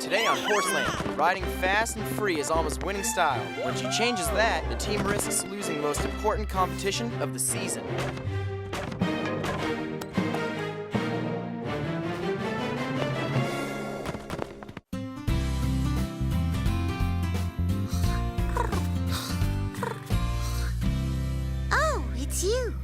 Today on Horseland, riding fast and free is Alma's winning style. When she changes that, the team risks losing the most important competition of the season. Oh, it's you.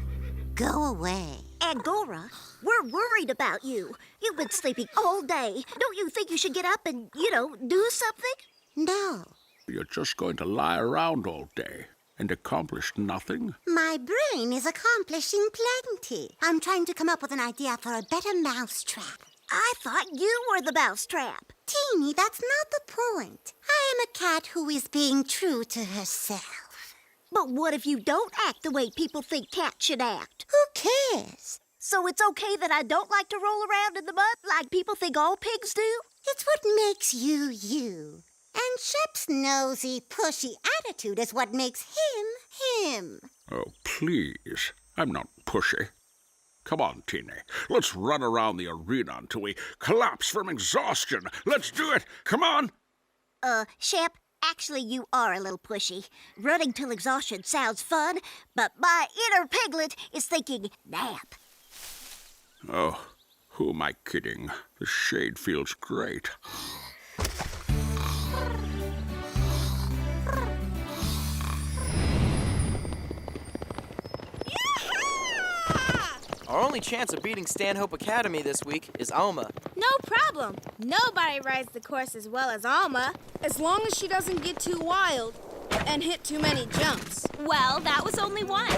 Go away. Angora, we're worried about you. You've been sleeping all day. Don't you think you should get up and, do something? No. You're just going to lie around all day and accomplish nothing? My brain is accomplishing plenty. I'm trying to come up with an idea for a better mousetrap. I thought you were the mousetrap. Teeny, that's not the point. I am a cat who is being true to herself. But what if you don't act the way people think cats should act? Who cares? So it's okay that I don't like to roll around in the mud like people think all pigs do? It's what makes you you. And Shep's nosy, pushy attitude is what makes him him. Oh, please. I'm not pushy. Come on, Teeny. Let's run around the arena until we collapse from exhaustion. Let's do it. Come on. Shep, actually you are a little pushy. Running till exhaustion sounds fun, but my inner piglet is thinking nap. Oh, who am I kidding? The shade feels great. Our only chance of beating Stanhope Academy this week is Alma. No problem. Nobody rides the course as well as Alma. As long as she doesn't get too wild and hit too many jumps. Well, that was only one.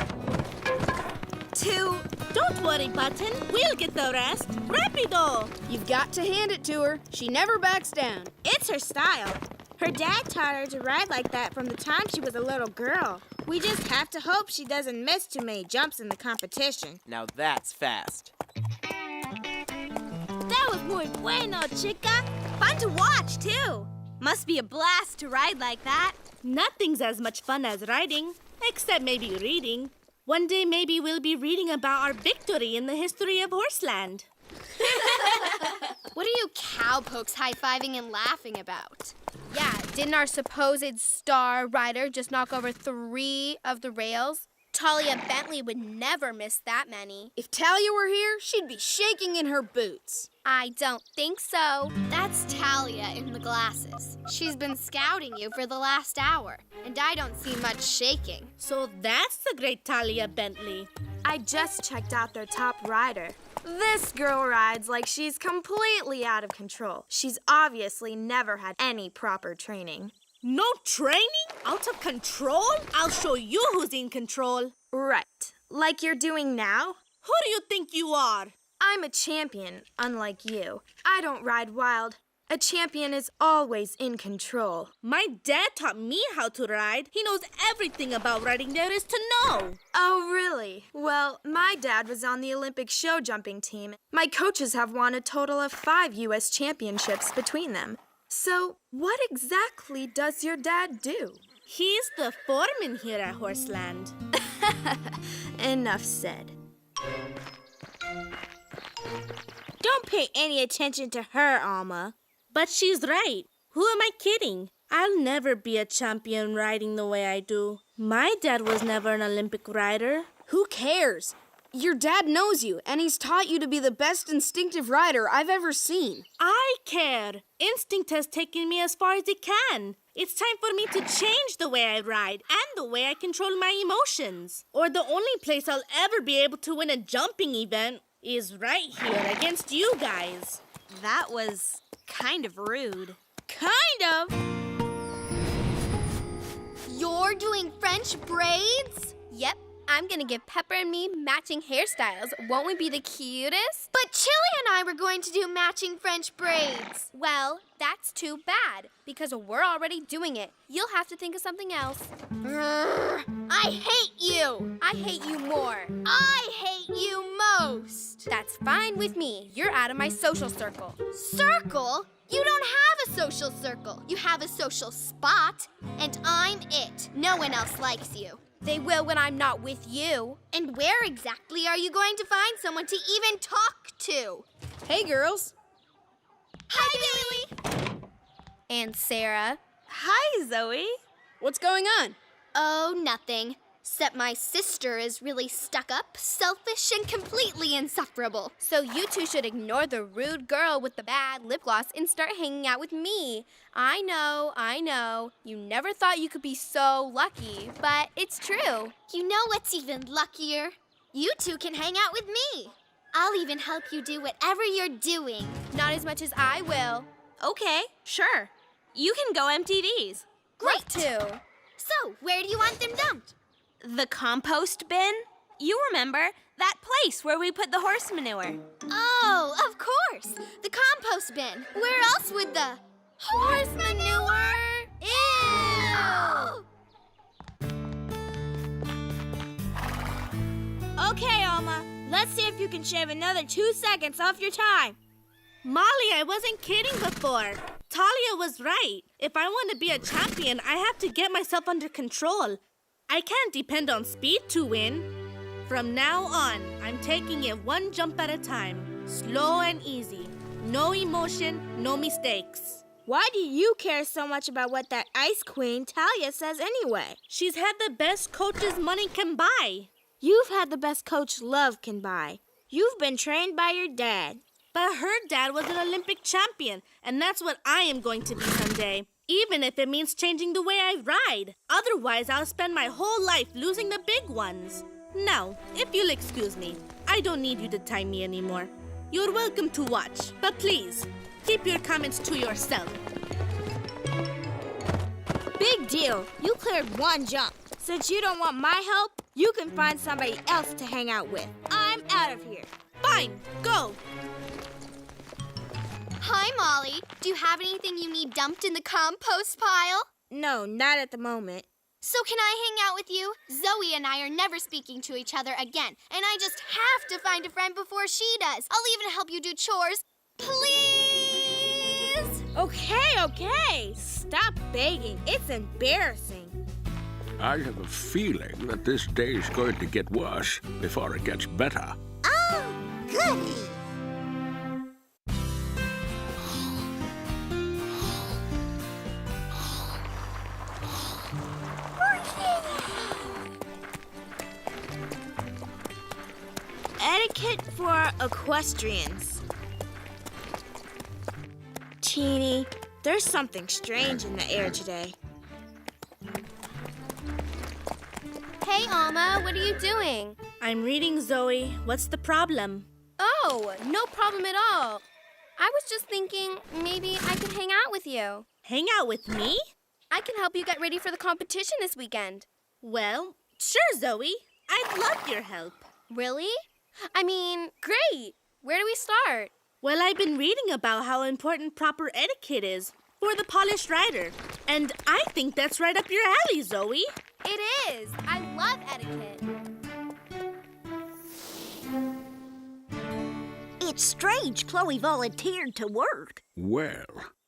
Two. Don't worry, Button. We'll get the rest. Rapido! You've got to hand it to her. She never backs down. It's her style. Her dad taught her to ride like that from the time she was a little girl. We just have to hope she doesn't miss too many jumps in the competition. Now that's fast. That was muy bueno, chica. Fun to watch, too. Must be a blast to ride like that. Nothing's as much fun as riding, except maybe reading. One day maybe we'll be reading about our victory in the history of Horseland. What are you cowpokes high-fiving and laughing about? Yeah, didn't our supposed star rider just knock over 3 of the rails? Talia Bentley would never miss that many. If Talia were here, she'd be shaking in her boots. I don't think so. That's Talia in the glasses. She's been scouting you for the last hour, and I don't see much shaking. So that's the great Talia Bentley. I just checked out their top rider. This girl rides like she's completely out of control. She's obviously never had any proper training. No training? Out of control? I'll show you who's in control. Right. Like you're doing now? Who do you think you are? I'm a champion, unlike you. I don't ride wild. A champion is always in control. My dad taught me how to ride. He knows everything about riding there is to know. Oh, really? Well, my dad was on the Olympic show jumping team. My coaches have won a total of 5 U.S. championships between them. So, what exactly does your dad do? He's the foreman here at Horseland. Enough said. Don't pay any attention to her, Alma. But she's right. Who am I kidding? I'll never be a champion riding the way I do. My dad was never an Olympic rider. Who cares? Your dad knows you, and he's taught you to be the best instinctive rider I've ever seen. I care. Instinct has taken me as far as it can. It's time for me to change the way I ride and the way I control my emotions. Or the only place I'll ever be able to win a jumping event is right here against you guys. That was kind of rude. Kind of. You're doing French braids? Yep. I'm gonna give Pepper and me matching hairstyles. Won't we be the cutest? But Chili and I were going to do matching French braids. Well, that's too bad, because we're already doing it. You'll have to think of something else. I hate you! I hate you more. I hate you most! That's fine with me. You're out of my social circle. Circle? You don't have a social circle. You have a social spot, and I'm it. No one else likes you. They will when I'm not with you. And where exactly are you going to find someone to even talk to? Hey, girls. Hi, Bailey. And Sarah. Hi, Zoe. What's going on? Oh, nothing. Except my sister is really stuck up, selfish, and completely insufferable. So you two should ignore the rude girl with the bad lip gloss and start hanging out with me. I know. You never thought you could be so lucky, but it's true. You know what's even luckier? You two can hang out with me. I'll even help you do whatever you're doing. Not as much as I will. Okay, sure. You can go empty these. Great too. So, where do you want them dumped? The compost bin? You remember, that place where we put the horse manure. Oh, of course. The compost bin. Where else would the horse manure? Ew! Okay, Alma. Let's see if you can shave another 2 seconds off your time. Molly, I wasn't kidding before. Talia was right. If I want to be a champion, I have to get myself under control. I can't depend on speed to win. From now on, I'm taking it one jump at a time. Slow and easy. No emotion, no mistakes. Why do you care so much about what that ice queen Talia says anyway? She's had the best coaches money can buy. You've had the best coach love can buy. You've been trained by your dad. But her dad was an Olympic champion, and that's what I am going to be someday. Even if it means changing the way I ride. Otherwise, I'll spend my whole life losing the big ones. Now, if you'll excuse me, I don't need you to time me anymore. You're welcome to watch, but please, keep your comments to yourself. Big deal. You cleared one jump. Since you don't want my help, you can find somebody else to hang out with. I'm out of here. Fine, go. Hi, Molly. Do you have anything you need dumped in the compost pile? No, not at the moment. So can I hang out with you? Zoe and I are never speaking to each other again, and I just have to find a friend before she does. I'll even help you do chores. Please? Okay. Stop begging. It's embarrassing. I have a feeling that this day's going to get worse before it gets better. Oh, goody. Etiquette for equestrians. Teeny, there's something strange in the air today. Hey, Alma, what are you doing? I'm reading, Zoe. What's the problem? Oh, no problem at all. I was just thinking maybe I could hang out with you. Hang out with me? I can help you get ready for the competition this weekend. Well, sure, Zoe. I'd love your help. Really? I mean, great. Where do we start? Well, I've been reading about how important proper etiquette is for the polished rider. And I think that's right up your alley, Zoe. It is. I love etiquette. It's strange Chloe volunteered to work. Well,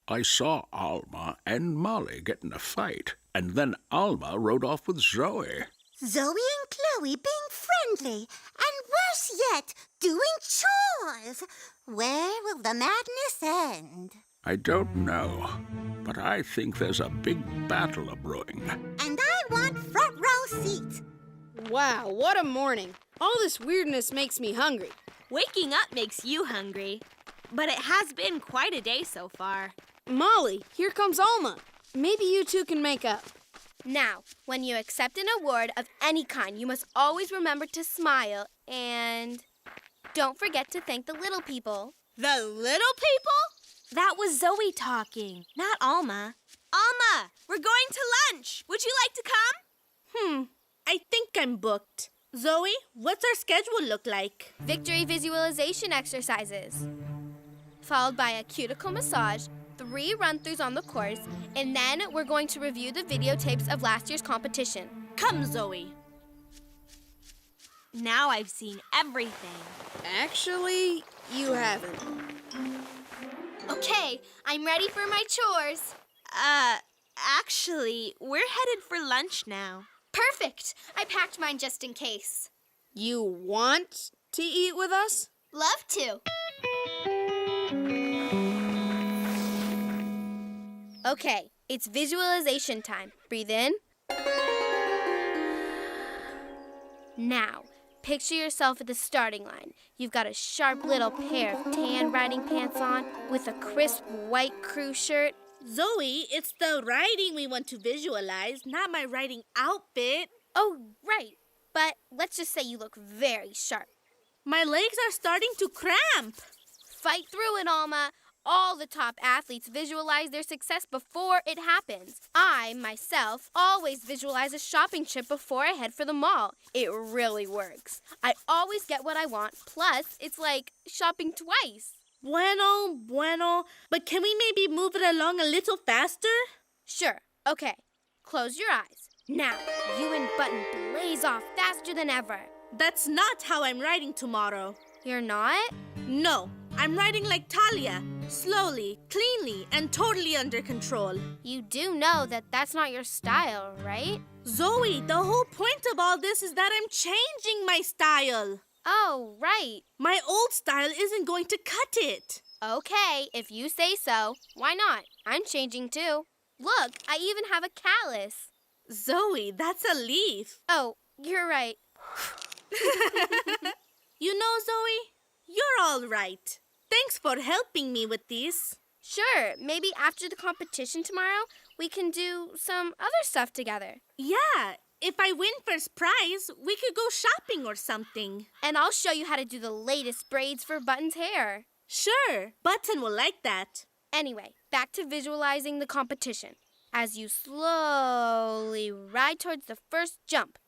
I saw Alma and Molly get in a fight, and then Alma rode off with Zoe. Zoe and Chloe being friendly, and worse yet, doing chores. Where will the madness end? I don't know, but I think there's a big battle a-brewing. And I want front row seats. Wow, what a morning. All this weirdness makes me hungry. Waking up makes you hungry. But it has been quite a day so far. Molly, here comes Alma. Maybe you two can make up. Now, when you accept an award of any kind, you must always remember to smile and don't forget to thank the little people. The little people? That was Zoe talking, not Alma. Alma, we're going to lunch. Would you like to come? I think I'm booked. Zoe, what's our schedule look like? Victory visualization exercises, followed by a cuticle massage, 3 run-throughs on the course, and then we're going to review the videotapes of last year's competition. Come, Zoe. Now I've seen everything. Actually, you haven't. Okay, I'm ready for my chores. Actually, we're headed for lunch now. Perfect. I packed mine just in case. You want to eat with us? Love to. Okay, it's visualization time. Breathe in. Now, picture yourself at the starting line. You've got a sharp little pair of tan riding pants on with a crisp white crew shirt. Zoe, it's the riding we want to visualize, not my riding outfit. Oh, right. But let's just say you look very sharp. My legs are starting to cramp. Fight through it, Alma. All the top athletes visualize their success before it happens. I, myself, always visualize a shopping trip before I head for the mall. It really works. I always get what I want, plus it's like shopping twice. Bueno. But can we maybe move it along a little faster? Sure. Okay. Close your eyes. Now, you and Button blaze off faster than ever. That's not how I'm riding tomorrow. You're not? No, I'm riding like Talia. Slowly, cleanly, and totally under control. You do know that that's not your style, right? Zoe, the whole point of all this is that I'm changing my style. Oh, right. My old style isn't going to cut it. Okay, if you say so. Why not? I'm changing too. Look, I even have a callus. Zoe, that's a leaf. Oh, you're right. You know, Zoe, you're all right. Thanks for helping me with these. Sure, maybe after the competition tomorrow, we can do some other stuff together. Yeah, if I win first prize, we could go shopping or something. And I'll show you how to do the latest braids for Button's hair. Sure, Button will like that. Anyway, back to visualizing the competition. As you slowly ride towards the first jump.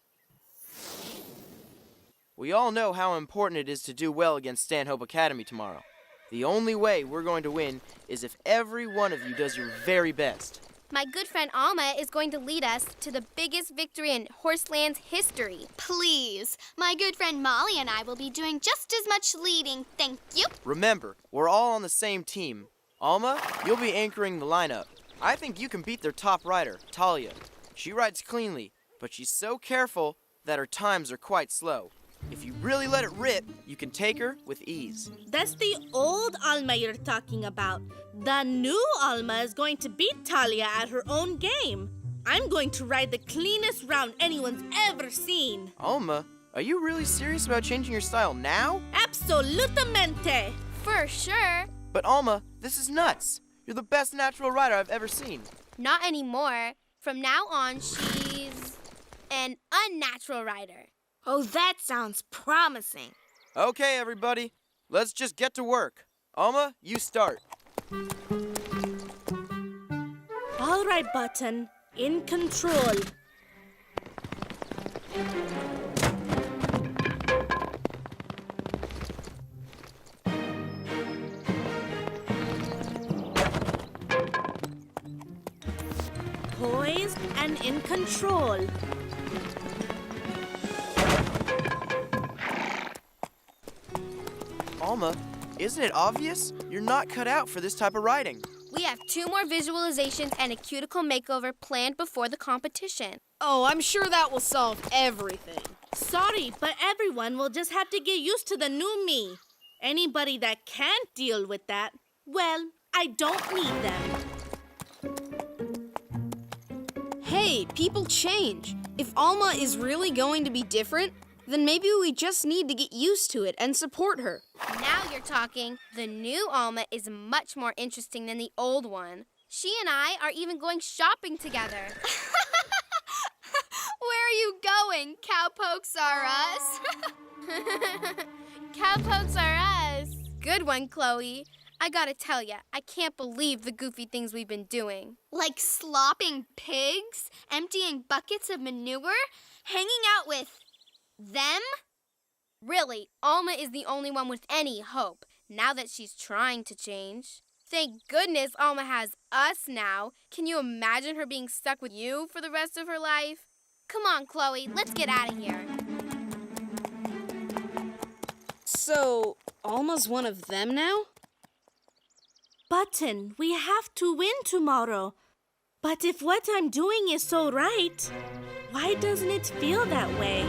We all know how important it is to do well against Stanhope Academy tomorrow. The only way we're going to win is if every one of you does your very best. My good friend Alma is going to lead us to the biggest victory in Horseland's history. Please. My good friend Molly and I will be doing just as much leading, thank you. Remember, we're all on the same team. Alma, you'll be anchoring the lineup. I think you can beat their top rider, Talia. She rides cleanly, but she's so careful that her times are quite slow. If you really let it rip, you can take her with ease. That's the old Alma you're talking about. The new Alma is going to beat Talia at her own game. I'm going to ride the cleanest round anyone's ever seen. Alma, are you really serious about changing your style now? Absolutamente. For sure. But Alma, this is nuts. You're the best natural rider I've ever seen. Not anymore. From now on, she's an unnatural rider. Oh, that sounds promising. Okay, everybody, let's just get to work. Alma, you start. All right, Button. In control. Poised and in control. Alma, isn't it obvious? You're not cut out for this type of riding. We have 2 more visualizations and a cuticle makeover planned before the competition. Oh, I'm sure that will solve everything. Sorry, but everyone will just have to get used to the new me. Anybody that can't deal with that, well, I don't need them. Hey, people change. If Alma is really going to be different, then maybe we just need to get used to it and support her. Now you're talking. The new Alma is much more interesting than the old one. She and I are even going shopping together. Where are you going? Cowpokes are us. Cowpokes are us. Good one, Chloe. I gotta tell ya, I can't believe the goofy things we've been doing. Like slopping pigs, emptying buckets of manure, hanging out with them? Really, Alma is the only one with any hope, now that she's trying to change. Thank goodness Alma has us now. Can you imagine her being stuck with you for the rest of her life? Come on, Chloe, let's get out of here. So, Alma's one of them now? Button, we have to win tomorrow. But if what I'm doing is so right, why doesn't it feel that way?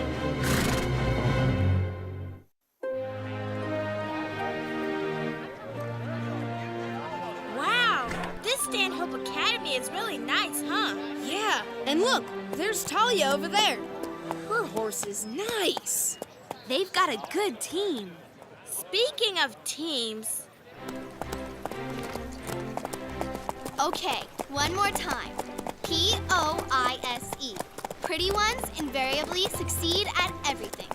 Wow, this Stanhope Academy is really nice, huh? Yeah, and look, there's Talia over there. Her horse is nice. They've got a good team. Speaking of teams... Okay, one more time. P-O-I-S-E. Pretty ones invariably succeed at everything.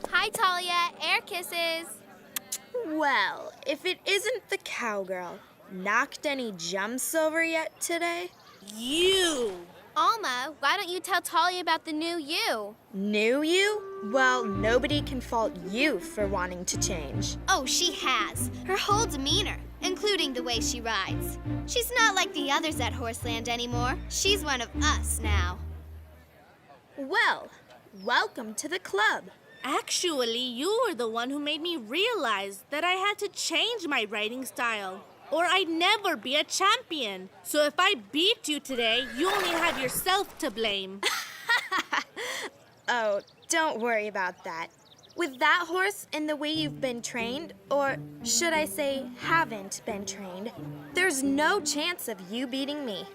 Hi, Talia. Air kisses. Well, if it isn't the cowgirl, knocked any jumps over yet today? You! Alma, why don't you tell Talia about the new you? New you? Well, nobody can fault you for wanting to change. Oh, she has. Her whole demeanor, including the way she rides. She's not like the others at Horseland anymore. She's one of us now. Well, welcome to the club. Actually, you were the one who made me realize that I had to change my riding style, or I'd never be a champion. So if I beat you today, you only have yourself to blame. Oh, don't worry about that. With that horse and the way you've been trained, or should I say haven't been trained, there's no chance of you beating me.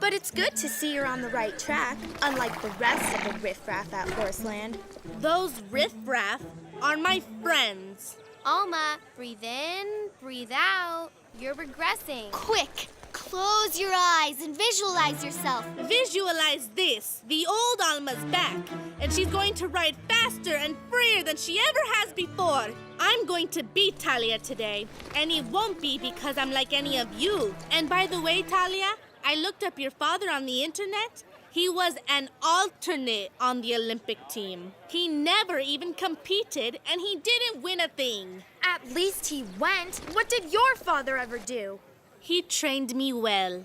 But it's good to see you're on the right track, unlike the rest of the riffraff at Horseland. Those riffraff are my friends. Alma, breathe in, breathe out. You're regressing. Quick, close your eyes and visualize yourself. Visualize this. The old Alma's back, and she's going to ride faster and freer than she ever has before. I'm going to beat Talia today, and it won't be because I'm like any of you. And by the way, Talia, I looked up your father on the internet. He was an alternate on the Olympic team. He never even competed, and he didn't win a thing. At least he went. What did your father ever do? He trained me well.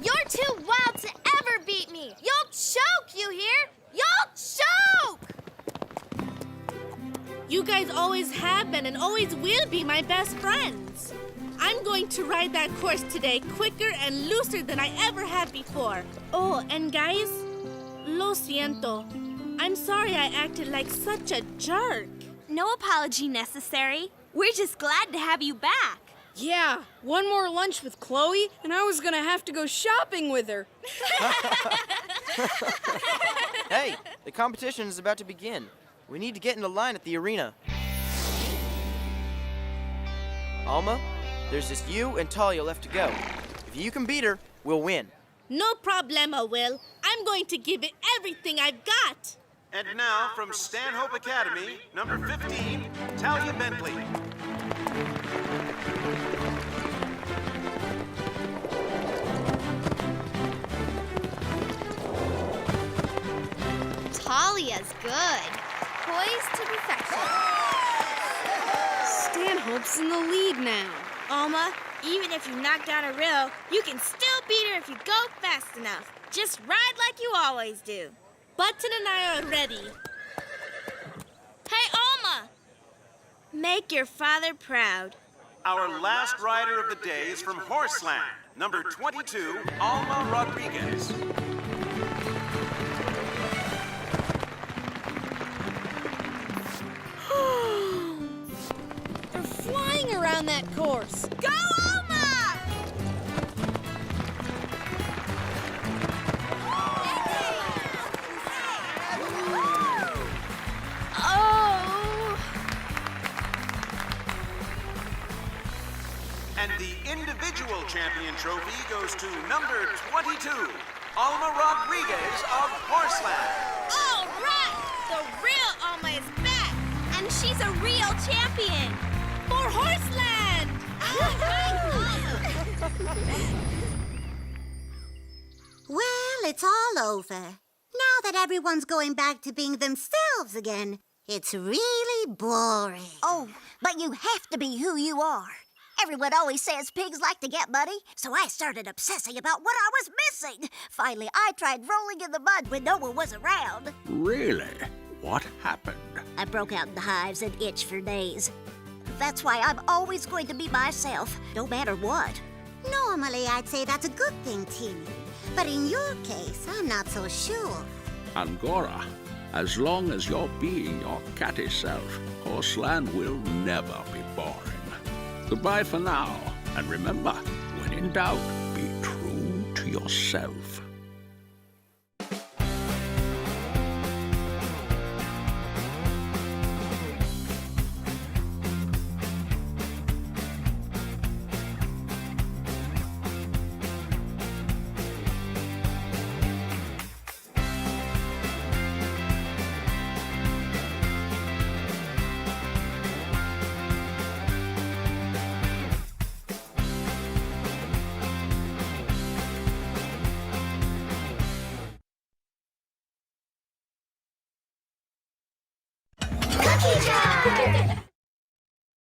You're too wild to ever beat me. You'll choke, you hear? You'll choke! You guys always have been and always will be my best friends. I'm going to ride that course today quicker and looser than I ever have before. Oh, and guys, lo siento. I'm sorry I acted like such a jerk. No apology necessary. We're just glad to have you back. Yeah, one more lunch with Chloe, and I was gonna have to go shopping with her. Hey, the competition is about to begin. We need to get into line at the arena. Alma, there's just you and Talia left to go. If you can beat her, we'll win. No problema, Will. I'm going to give it everything I've got. And now, from Stanhope Academy, number 15, Talia Bentley. Talia's good. Poised to perfection. Stanhope's in the lead now. Alma, even if you knock down a rill, you can still beat her if you go fast enough. Just ride like you always do. Button and I are ready. Hey, Alma! Make your father proud. Our last rider of the day is from Horseland, number 22, Alma Rodriguez. They're flying around that course. Go, Alma! Oh! And the individual champion trophy goes to number 22, Alma Rodriguez of Horseland. All right! The real Alma is back! And she's a real champion! For Horseland! Well, it's all over. Now that everyone's going back to being themselves again, it's really boring. Oh, but you have to be who you are. Everyone always says pigs like to get muddy, so I started obsessing about what I was missing. Finally, I tried rolling in the mud when no one was around. Really? What happened? I broke out in the hives and itched for days. That's why I'm always going to be myself, no matter what. Normally, I'd say that's a good thing, Timmy. But in your case, I'm not so sure. Angora, As long as you're being your catty self, Horseland will never be boring. Goodbye for now, and remember, when in doubt, be true to yourself.